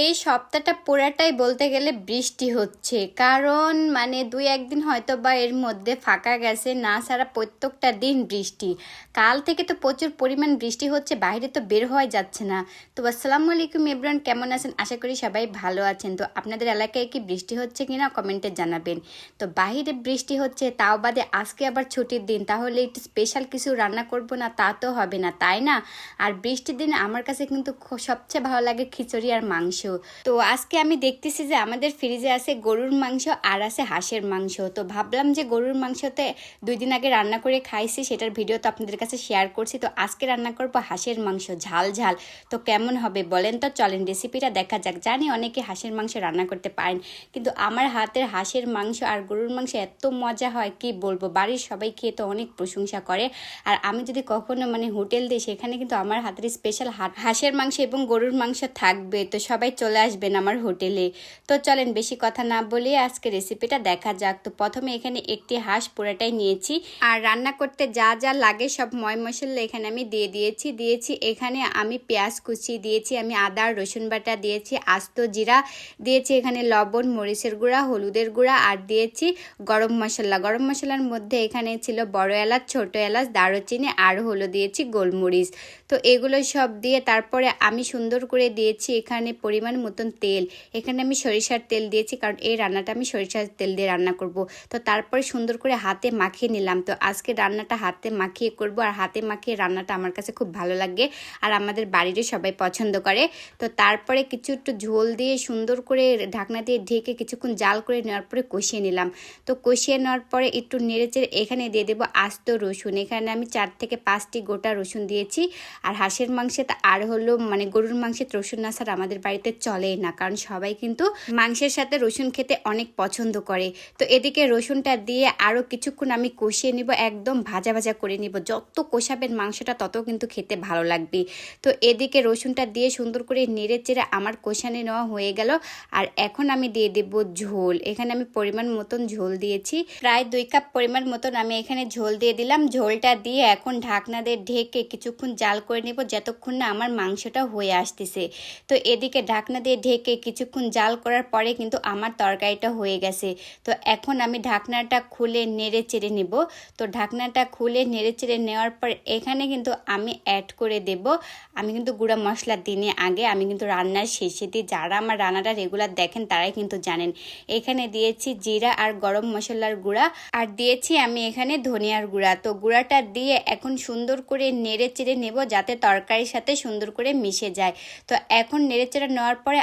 এই সপ্তাহটা পুরাটাই বলতে গেলে বৃষ্টি হচ্ছে, কারণ মানে দুই একদিন হয়তো বা এর মধ্যে ফাঁকা গেছে, না ছাড়া প্রত্যেকটা দিন বৃষ্টি। কাল থেকে তো প্রচুর পরিমাণ বৃষ্টি হচ্ছে, বাইরে তো বের হওয়া যাচ্ছে না। তো আসসালামু আলাইকুম এভরিওয়ান, কেমন আছেন? আশা করি সবাই ভালো আছেন। তো আপনাদের এলাকায় কি বৃষ্টি হচ্ছে কিনা কমেন্টে জানাবেন। তো বাইরে বৃষ্টি হচ্ছে, তাও বাদে আজকে আবার ছুটির দিন, তাহলে একটু স্পেশাল কিছু রান্না করব না তা তো হবে না, তাই না? আর বৃষ্টির দিনে আমার কাছে কিন্তু সবচেয়ে ভালো লাগে খিচুড়ি আর মাংস। তো আজকে আমি দেখতেছি যে আমাদের ফ্রিজে আছে গরুর মাংস আর আছে হাঁসের মাংস। তো ভাবলাম যে গরুর মাংসতে 2 দিন আগে রান্না করে খাইছি, সেটার ভিডিও তো আপনাদের কাছে শেয়ার করছি। তো আজকে রান্না করব হাঁসের মাংস ঝাল ঝাল। তো কেমন হবে বলেন তো, চলেন রেসিপিটা দেখা যাক। জানি অনেকে হাঁসের মাংস রান্না করতে পারেন, কিন্তু আমার হাতের হাঁসের মাংস আর গরুর মাংস এত মজা হয় কি বলবো। বাড়ির সবাই খেয়ে তো অনেক প্রশংসা করে। আর আমি যদি কখনো হোটেল দিই, সেখানে কিন্তু আমার হাতের স্পেশাল হাঁসের মাংস এবং গরুর মাংস থাকবে। তো সবাই চলে আসবেন আমার হোটেলে। তো চলেন বেশি কথা না বলে আজকে রেসিপিটা দেখা যাক। তো প্রথমে এখানে একটি হাঁস পুরাটাই নিয়েছি, আর রান্না করতে যা যা লাগে সব ময় মশলা এখানে আমি দিয়েছি এখানে আমি পেঁয়াজ কুচি দিয়েছি, আমি আদা রসুন বাটা দিয়েছি, আস্ত জিরা দিয়েছি, এখানে লবণ মরিচের গুঁড়া হলুদের গুঁড়া, আর দিয়েছি গরম মশলা। গরম মশলার মধ্যে এখানে ছিল বড় এলাচ ছোট এলাচ দারুচিনি, আর হলো দিয়েছি গোলমরিচ। তো এগুলো সব দিয়ে তারপরে আমি সুন্দর করে দিয়েছি এখানে পরিমাণ মতন তেল। এখানে আমি সরিষার তেল দিয়েছি, কারণ এই রান্নাটা আমি সরিষার তেল দিয়ে রান্না করব। তো তারপরে সুন্দর করে হাতে মাখিয়ে নিলাম। তো আজকে রান্নাটা হাতে মাখিয়ে করব, আর হাতে মাখিয়ে রান্নাটা আমার কাছে খুব ভালো লাগে, আর আমাদের বাড়িরও সবাই পছন্দ করে। তো তারপরে কিছু একটু ঝোল দিয়ে সুন্দর করে ঢাকনা দিয়ে ঢেকে কিছুক্ষণ জাল করে নেওয়ার পরে কষিয়ে নিলাম। তো কষিয়ে নেওয়ার পরে একটু নেড়েচেড়ে এখানে দিয়ে দেবো আস্ত রসুন। এখানে আমি 4 থেকে 5টি গোটা রসুন দিয়েছি। আর হাঁসের মাংসে আর হলো গরুর মাংসে রসুন না ছাড়া আমাদের বাড়িতে চলেই না, কারণ সবাই কিন্তু মাংসের সাথে রসুন খেতে অনেক পছন্দ করে। তো এদিকে রসুনটা দিয়ে আরও কিছুক্ষণ আমি কষিয়ে নিব, একদম ভাজা ভাজা করে নিব। যত কষাবেন মাংসটা তত কিন্তু খেতে ভালো লাগবে। তো এদিকে রসুনটা দিয়ে সুন্দর করে নেড়ে চেড়ে আমার কষানো নেওয়া হয়ে গেল। আর এখন আমি দিয়ে দেব ঝোল। এখানে আমি পরিমাণ মতন ঝোল দিয়েছি, প্রায় 2 কাপ পরিমাণ মতন আমি এখানে ঝোল দিয়ে দিলাম। ঝোলটা দিয়ে এখন ঢাকনা দিয়ে ঢেকে কিছুক্ষণ জাল করে নেব, যতক্ষণ না আমার মাংসটা হয়ে আসতেছে। তো এদিকে ঢাকনা দিয়ে ঢেকে কিছুক্ষণ জাল করার পরে কিন্তু আমার তরকারিটা হয়ে গেছে। তো এখন আমি ঢাকনাটা খুলে নেড়ে চেড়ে নেব। তো ঢাকনাটা খুলে নেড়ে চেড়ে নেওয়ার পর এখানে কিন্তু আমি অ্যাড করে দেব, আমি কিন্তু গুঁড়া মশলা দিনে আগে, আমি কিন্তু রান্নার শেষে দিই। যারা আমার রান্নাটা রেগুলার দেখেন তারাই কিন্তু জানেন। এখানে দিয়েছি জিরা আর গরম মশলার গুঁড়া, আর দিয়েছি আমি এখানে ধনিয়ার গুঁড়া। তো গুঁড়াটা দিয়ে এখন সুন্দর করে নেড়ে চেড়ে নেব, যাতে তরকারির সাথে সুন্দর করে মিশে যায়। তো এখন নেড়ে চেড়ে নেওয়ার পরে